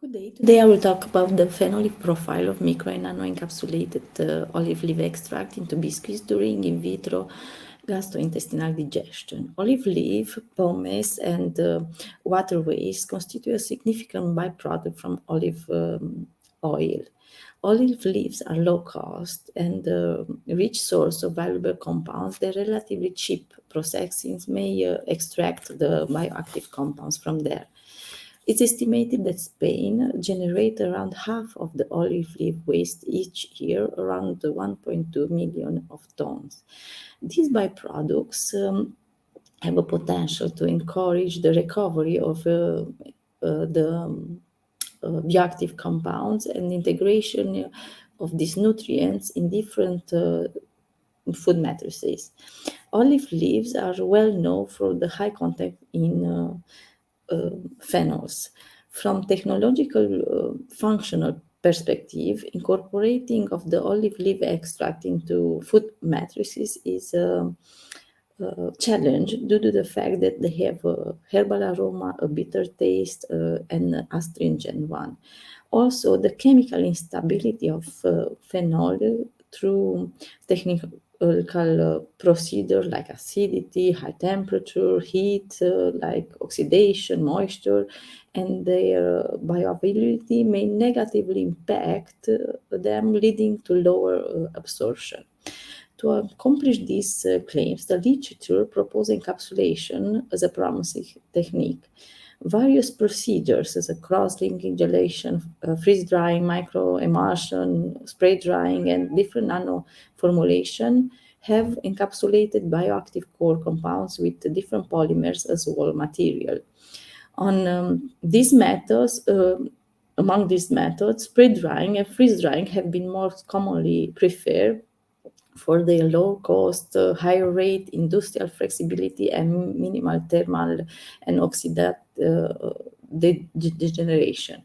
Good day. Today I will talk about the phenolic profile of micro and nano-encapsulated olive leaf extract into biscuits during in vitro gastrointestinal digestion. Olive leaf, pomace, and water waste constitute a significant byproduct from olive oil. Olive leaves are low cost and a rich source of valuable compounds. The relatively cheap processings may extract the bioactive compounds from there. It's estimated that Spain generates around half of the olive leaf waste each year, around 1.2 million of tons. These byproducts have a potential to encourage the recovery of the bioactive compounds and integration of these nutrients in different food matrices. Olive leaves are well known for the high content in phenols. From technological functional perspective, incorporating of the olive leaf extract into food matrices is a challenge due to the fact that they have a herbal aroma, a bitter taste, and an astringent one. Also, the chemical instability of phenol through technical procedure like acidity, high temperature, heat, like oxidation, moisture, and their bioavailability may negatively impact them, leading to lower absorption. To accomplish these claims, the literature proposes encapsulation as a promising technique. Various procedures, as a cross-linking gelation, freeze-drying, micro-emulsion, spray drying, and different nano formulation, have encapsulated bioactive core compounds with different polymers as wall material. On these methods, among these methods, spray drying and freeze drying have been most commonly preferred for their low cost, higher rate, industrial flexibility, and minimal thermal and oxidative degeneration.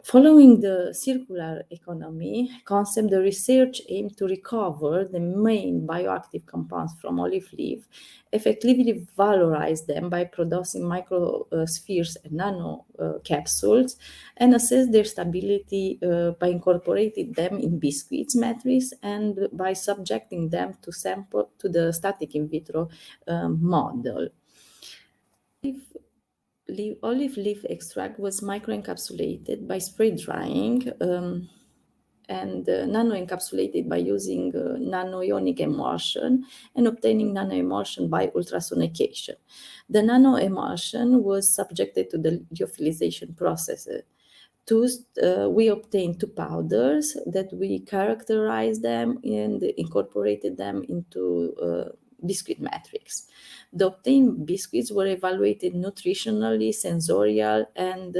Following the circular economy concept, the research aimed to recover the main bioactive compounds from olive leaf, effectively valorize them by producing microspheres and nano capsules, and assess their stability by incorporating them in biscuits matrix and by subjecting them to sample to the static in vitro model. Olive leaf extract was microencapsulated by spray drying and nanoencapsulated by using nanoionic emulsion and obtaining nanoemulsion by ultrasonication. The nanoemulsion was subjected to the lyophilization process. We obtained two powders that we characterized them and incorporated them into biscuit matrix. The obtained biscuits were evaluated nutritionally, sensorial, and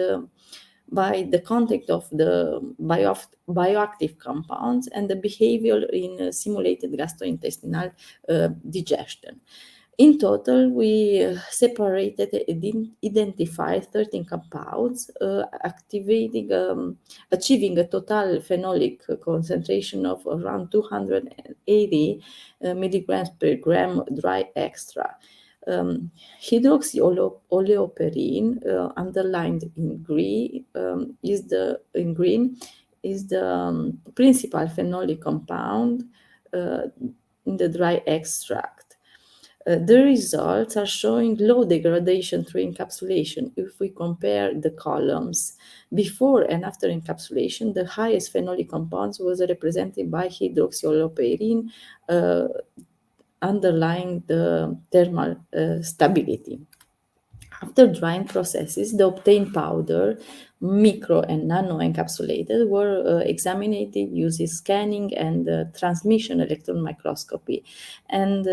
by the content of the bioactive compounds and the behavior in simulated gastrointestinal digestion. In total, we separated and identified 13 compounds, achieving a total phenolic concentration of around 280 milligrams per gram dry extra. Hydroxyoleoperin, underlined in green, is the principal phenolic compound in the dry extract. The results are showing low degradation through encapsulation. If we compare the columns before and after encapsulation, the highest phenolic compounds was represented by hydroxyoleoperin, underlying the thermal stability. After drying processes, the obtained powder, micro and nano encapsulated, were examined using scanning and transmission electron microscopy. And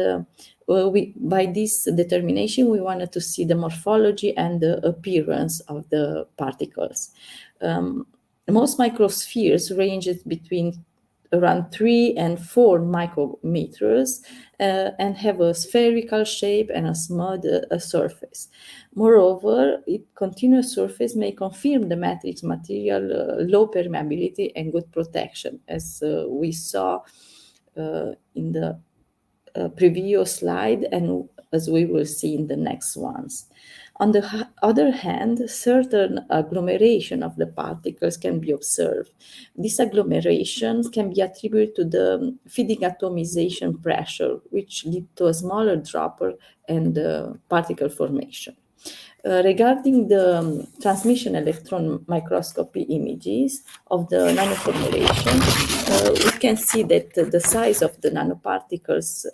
by this determination, we wanted to see the morphology and the appearance of the particles. Most microspheres ranged between around 3 and 4 micrometers and have a spherical shape and a smooth surface. Moreover, its continuous surface may confirm the matrix material low permeability and good protection, as we saw in the previous slide and as we will see in the next ones. On the other hand, certain agglomeration of the particles can be observed. These agglomerations can be attributed to the feeding atomization pressure, which lead to a smaller dropper and particle formation. Regarding the transmission electron microscopy images of the nanoformulation, we can see that the size of the nanoparticles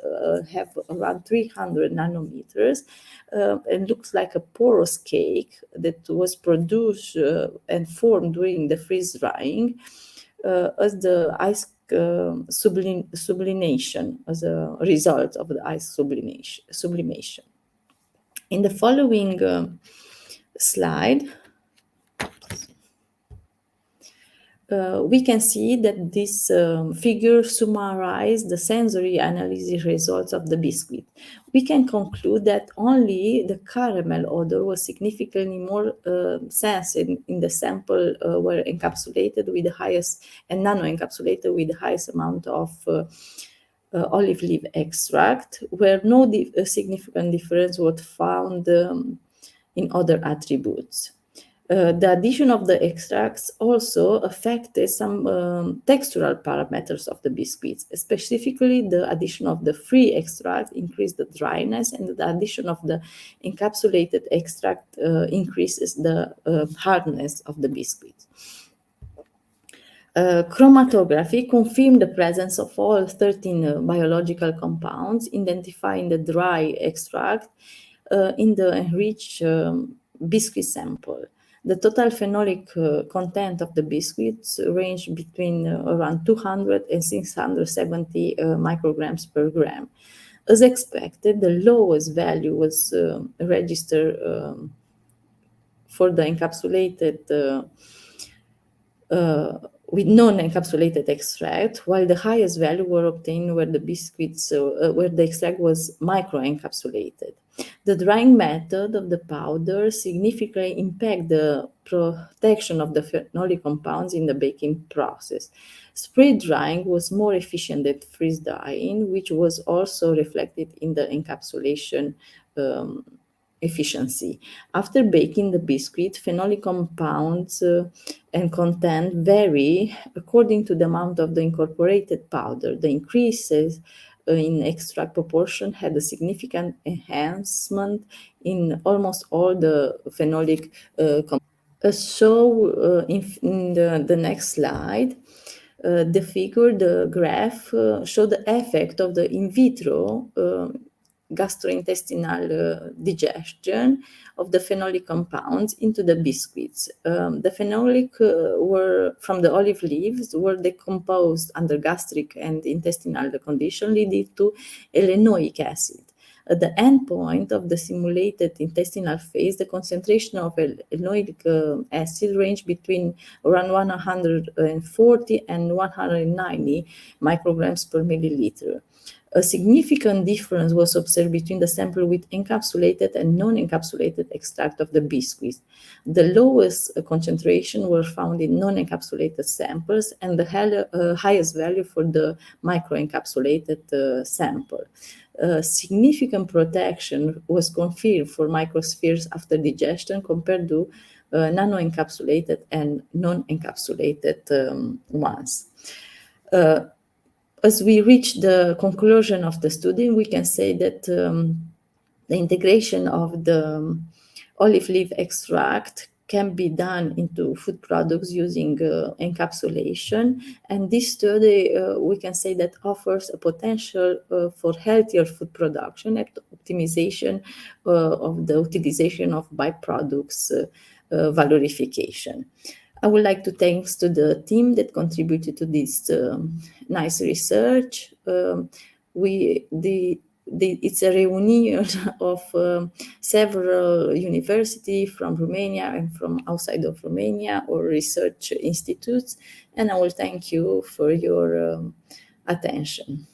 have around 300 nanometers and looks like a porous cake that was produced and formed during the freeze drying as the ice sublimation, as a result of the ice sublimation. In the following slide, we can see that this figure summarizes the sensory analysis results of the biscuit. We can conclude that only the caramel odor was significantly more sensed in the sample were encapsulated with the highest and nano-encapsulated with the highest amount of olive leaf extract, where no significant difference was found in other attributes. The addition of the extracts also affected some textural parameters of the biscuits. Specifically, the addition of the free extract increased the dryness, and the addition of the encapsulated extract increases the hardness of the biscuits. Chromatography confirmed the presence of all 13 biological compounds, identifying the dry extract in the enriched biscuit sample. The total phenolic content of the biscuits ranged between around 200 and 670 micrograms per gram. As expected, the lowest value was registered for the encapsulated with non-encapsulated extract, while the highest value were obtained where the biscuits, where the extract was micro-encapsulated. The drying method of the powder significantly impacted the protection of the phenolic compounds in the baking process. Spray drying was more efficient than freeze drying, which was also reflected in the encapsulation efficiency. After baking the biscuit, phenolic compounds and content vary according to the amount of the incorporated powder. The increases in extract proportion had a significant enhancement in almost all the phenolic compounds. In the next slide, the figure, the graph, show the effect of the in vitro gastrointestinal digestion of the phenolic compounds into the biscuits. The phenolic were from the olive leaves were decomposed under gastric and intestinal condition, leading to elenoic acid. At the end point of the simulated intestinal phase, the concentration of elenoic acid ranged between around 140 and 190 micrograms per milliliter. A significant difference was observed between the sample with encapsulated and non-encapsulated extract of the biscuits. The lowest concentration were found in non-encapsulated samples, and the highest value for the micro-encapsulated sample. Significant protection was confirmed for microspheres after digestion compared to nano-encapsulated and non-encapsulated ones. As we reach the conclusion of the study, we can say that the integration of the olive leaf extract can be done into food products using encapsulation. And this study, we can say that offers a potential for healthier food production and optimization of the utilization of byproducts valorification. I would like to thanks to the team that contributed to this nice research. It's a reunion of several universities from Romania and from outside of Romania or research institutes, and I will thank you for your attention.